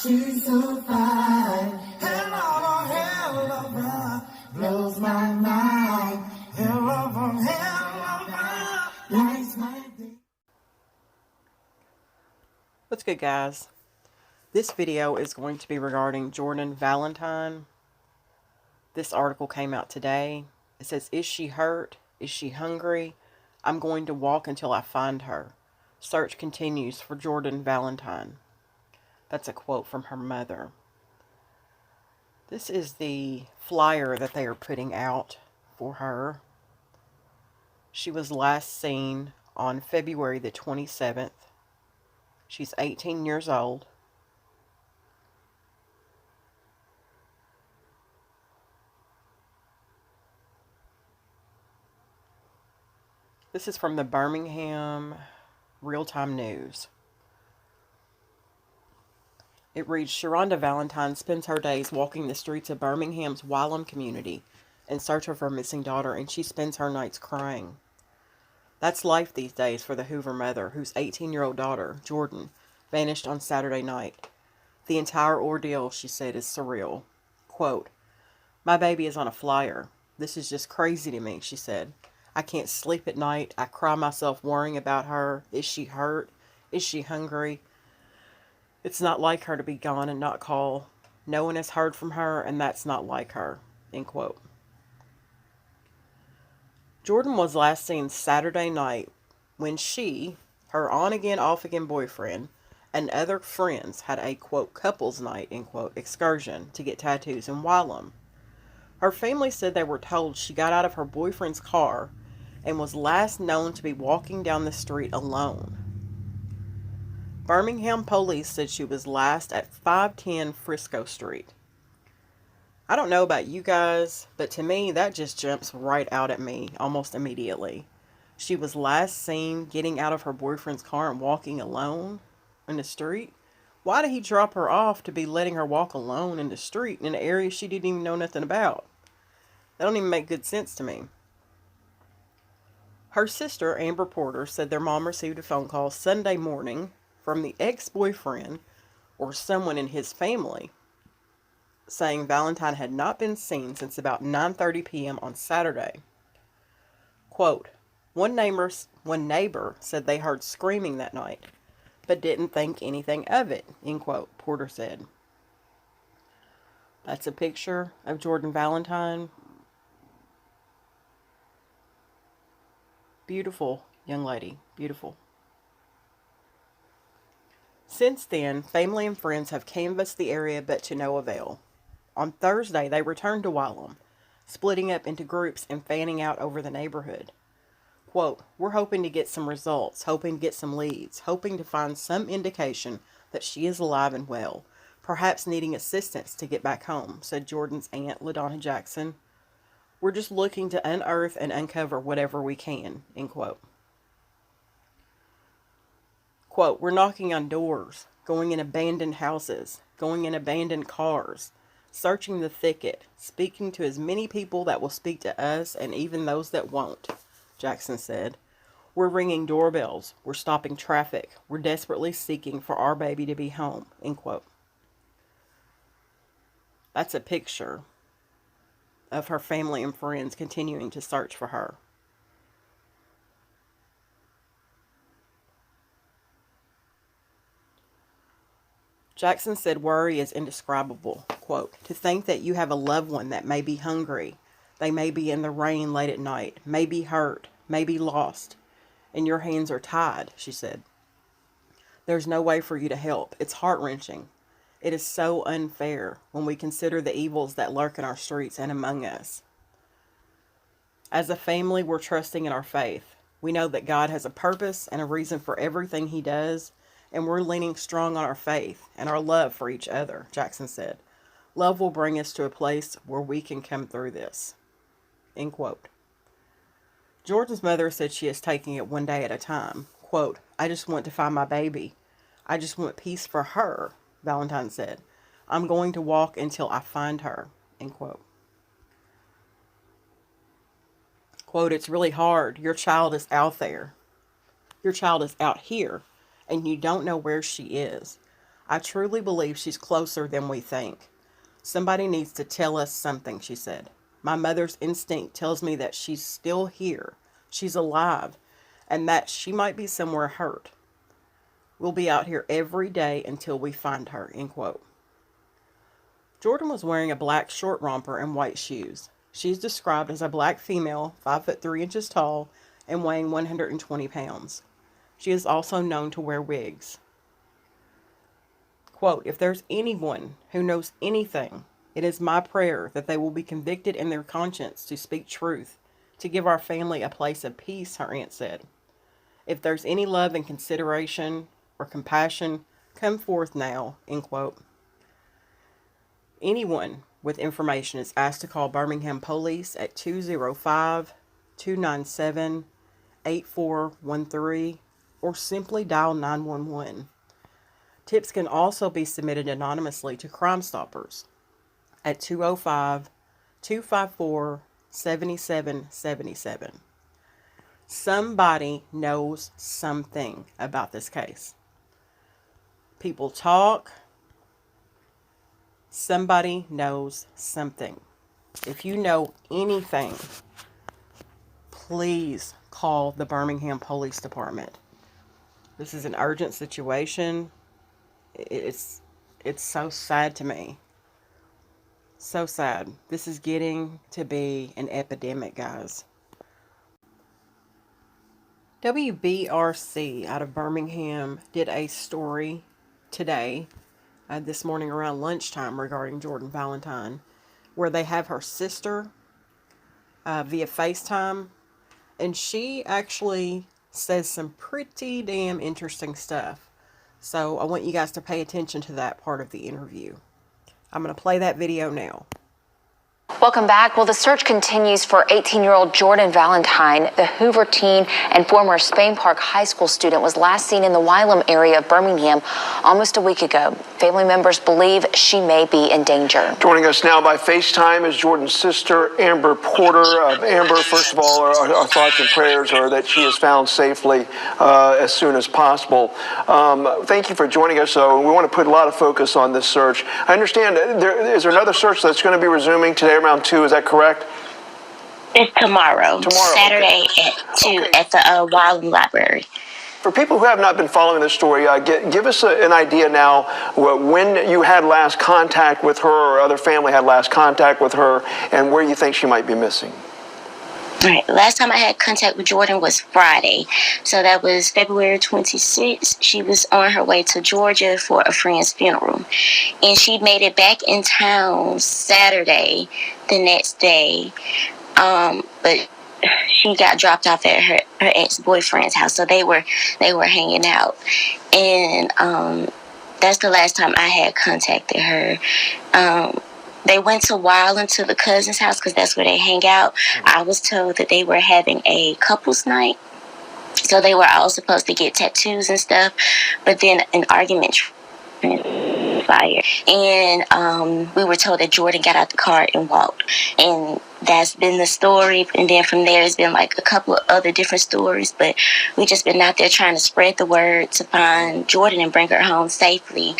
she's so fine. Hell of a hell of a blows my mind. Hell of a lights my day. What's good, guys? This video is going to be regarding Jordian Valentine. This article came out today. It says, "Is she hurt? Is she hungry? I'm going to walk until I find her. Search continues for Jordian Valentine." That's a quote from her mother. This is the flyer that they are putting out for her. She was last seen on February the 27th. She's 18 years old. This is from the Birmingham Real-Time News. It reads, Jordian Valentine spends her days walking the streets of Birmingham's Wylam community in search of her missing daughter, and she spends her nights crying. That's life these days for the Hoover mother, whose 18-year-old daughter, Jordan, vanished on Saturday night. The entire ordeal, she said, is surreal. Quote, "My baby is on a flyer. This is just crazy to me," she said. "I can't sleep at night. I cry myself worrying about her. Is she hurt? Is she hungry? It's not like her to be gone and not call. No one has heard from her, and that's not like her." End quote. Jordan was last seen Saturday night when she, her on-again, off-again boyfriend, and other friends had a, quote, couples night, end quote, excursion to get tattoos in Wylam. Her family said they were told she got out of her boyfriend's car and was last known to be walking down the street alone. Birmingham police said she was last at 510 Frisco Street. I don't know about you guys, but to me, that just jumps right out at me almost immediately. She was last seen getting out of her boyfriend's car and walking alone in the street. Why did he drop her off to be letting her walk alone in the street in an area she didn't even know nothing about? That don't even make good sense to me. Her sister, Amber Porter, said their mom received a phone call Sunday morning from the ex-boyfriend or someone in his family saying Valentine had not been seen since about 9:30 p.m. on Saturday. Quote, one neighbor said they heard screaming that night, but didn't think anything of it, end quote, Porter said. That's a picture of Jordian Valentine. Beautiful young lady, beautiful. Since then, family and friends have canvassed the area, but to no avail. On Thursday, they returned to Wylam, splitting up into groups and fanning out over the neighborhood. Quote, "We're hoping to get some results, hoping to get some leads, hoping to find some indication that she is alive and well, perhaps needing assistance to get back home," said Jordan's aunt, LaDonna Jackson. "We're just looking to unearth and uncover whatever we can," end quote. Quote, "We're knocking on doors, going in abandoned houses, going in abandoned cars, searching the thicket, speaking to as many people that will speak to us and even those that won't," Jackson said. "We're ringing doorbells. We're stopping traffic. We're desperately seeking for our baby to be home," end quote. That's a picture of her family and friends continuing to search for her. Jackson said worry is indescribable. Quote, "To think that you have a loved one that may be hungry, they may be in the rain late at night, may be hurt, may be lost, and your hands are tied," she said. "There's no way for you to help. It's heart-wrenching. It is so unfair when we consider the evils that lurk in our streets and among us. As a family, we're trusting in our faith. We know that God has a purpose and a reason for everything he does, and we're leaning strong on our faith and our love for each other," Jackson said. "Love will bring us to a place where we can come through this," end quote. Jordan's mother said she is taking it one day at a time. Quote, "I just want to find my baby. I just want peace for her," Valentine said. "I'm going to walk until I find her," end quote. Quote, "It's really hard. Your child is out there. Your child is out here, and you don't know where she is. I truly believe she's closer than we think. Somebody needs to tell us something, she said. My mother's instinct tells me that she's still here. She's alive, and that she might be somewhere hurt. We'll be out here every day until we find her, end quote. Jordan was wearing a black short romper and white shoes. She's described as a black female, 5'3" tall, and weighing 120 pounds. She is also known to wear wigs. Quote, if there's anyone who knows anything, it is my prayer that they will be convicted in their conscience to speak truth, to give our family a place of peace, her aunt said. If there's any love and consideration or compassion, come forth now, end quote. Anyone with information is asked to call Birmingham Police at 205-297-8413 or simply dial 911. Tips can also be submitted anonymously to Crime Stoppers at 205-254-7777. Somebody knows something about this case. People talk. Somebody knows something. If you know anything, please call the Birmingham Police Department. This is an urgent situation. It's so sad to me. So sad. This is getting to be an epidemic, guys. WBRC out of Birmingham did a story today, this morning around lunchtime, regarding Jordan Valentine, where they have her sister via FaceTime, and she actually says some pretty damn interesting stuff. So I want you guys to pay attention to that part of the interview. I'm going to play that video now. Welcome back. Well, the search continues for 18-year-old Jordan Valentine. The Hoover teen and former Spain Park High School student was last seen in the Wylam area of Birmingham almost a week ago. Family members believe she may be in danger. Joining us now by FaceTime is Jordan's sister, Amber Porter. Amber, first of all, our thoughts and prayers are that she is found safely as soon as possible. Thank you for joining us. We want to put a lot of focus on this search. I understand, is there another search that's going to be resuming today around 2? Is that correct? It's tomorrow, Saturday okay. at 2 at the Wylam Library. For people who have not been following this story, give us an idea now when you had last contact with her or other family had last contact with her and where you think she might be missing. All right, last time I had contact with Jordan was Friday. So that was February 26th. She was on her way to Georgia for a friend's funeral. And she made it back in town Saturday, the next day. But she got dropped off at her ex-boyfriend's house. So they were hanging out. And that's the last time I had contacted her. They went to Wylam to the cousin's house because that's where they hang out. I was told that they were having a couples night. So they were all supposed to get tattoos and stuff. But then an argument transpired. And we were told that Jordan got out the car and walked. And that's been the story. And then from there, it's been like a couple of other different stories. But we just been out there trying to spread the word to find Jordan and bring her home safely.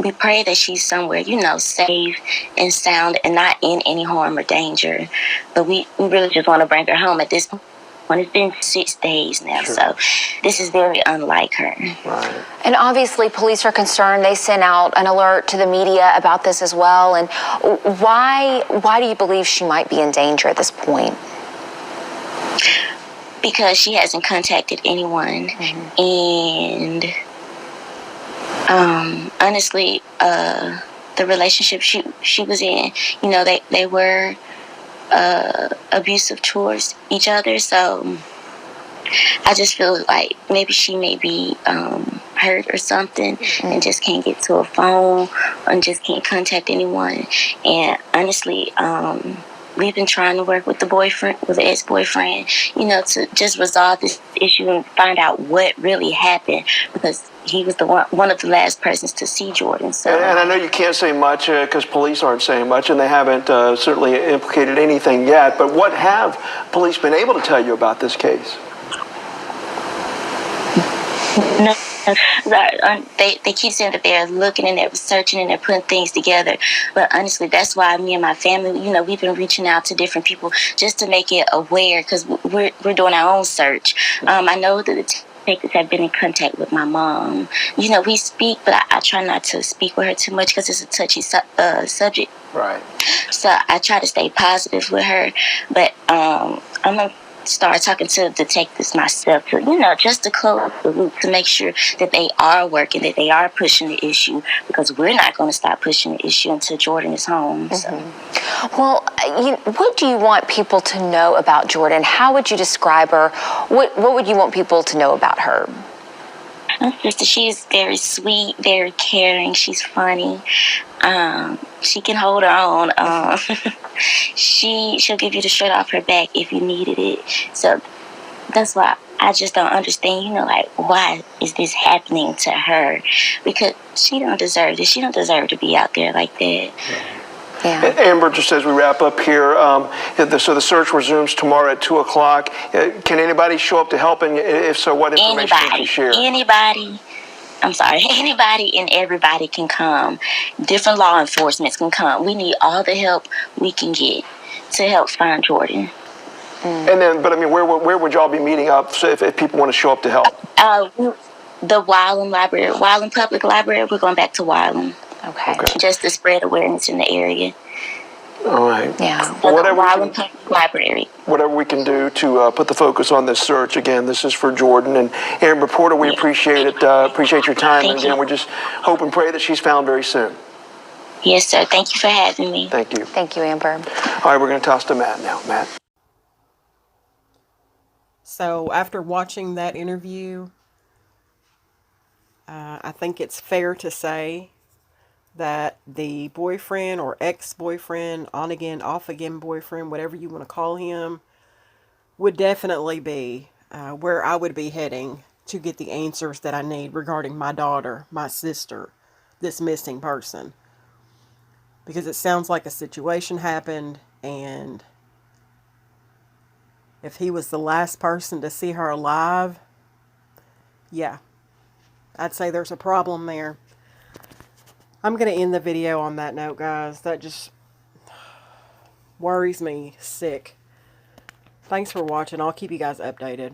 We pray that she's somewhere, safe and sound and not in any harm or danger. But we really just want to bring her home at this point. It's been 6 days now, Sure. So this is very unlike her. Right. And obviously, police are concerned. They sent out an alert to the media about this as well. And why do you believe she might be in danger at this point? Because she hasn't contacted anyone. And honestly, the relationship she was in, they were abusive towards each other. So I just feel like maybe she may be hurt or something and just can't get to a phone and just can't contact anyone. And honestly, we've been trying to work with the ex-boyfriend, to just resolve this issue and find out what really happened, because he was one of the last persons to see Jordan. So, and I know you can't say much because police aren't saying much, and they haven't certainly implicated anything yet. But what have police been able to tell you about this case? They keep saying that they're looking and they're researching and they're putting things together. But honestly, that's why me and my family, we've been reaching out to different people just to make it aware, because we're doing our own search. I know that the detectives have been in contact with my mom. We speak, but I try not to speak with her too much because it's a touchy subject. Right. So I try to stay positive with her. But I'm going to start talking to detectives myself to, just to close the loop, to make sure that they are working, that they are pushing the issue, because we're not going to stop pushing the issue until Jordan is home. So. Well, what do you want people to know about Jordan? How would you describe her? What would you want people to know about her? She's very sweet, very caring. She's funny. She can hold her own. She'll give you the shirt off her back if you needed it. So that's why I just don't understand, why is this happening to her? Because she don't deserve this. She don't deserve to be out there like that. Yeah. Amber, just as we wrap up here, so the search resumes tomorrow at 2 o'clock. Can anybody show up to help? And if so, what information can you share? Anybody and everybody can come. Different law enforcement can come. We need all the help we can get to help find Jordan. And then, but I mean, where would y'all be meeting up if people want to show up to help? The Wylam Library, Wylam Public Library. We're going back to Wylam. Okay. Just to spread awareness in the area. All right. Yeah. Wylam Public Library. Whatever we can do to put the focus on this search. Again, this is for Jordan. And Amber Porter, we appreciate it. Appreciate your time. Thank and again, you. we just hope and pray that she's found very soon. Yes, sir. Thank you for having me. Thank you. Thank you, Amber. All right, we're going to toss to Matt now. Matt. So after watching that interview, I think it's fair to say that the boyfriend or ex-boyfriend, on-again, off-again boyfriend, whatever you want to call him, would definitely be where I would be heading to get the answers that I need regarding my daughter, my sister, this missing person. Because it sounds like a situation happened, and if he was the last person to see her alive, yeah, I'd say there's a problem there. I'm going to end the video on that note, guys. That just worries me sick. Thanks for watching. I'll keep you guys updated.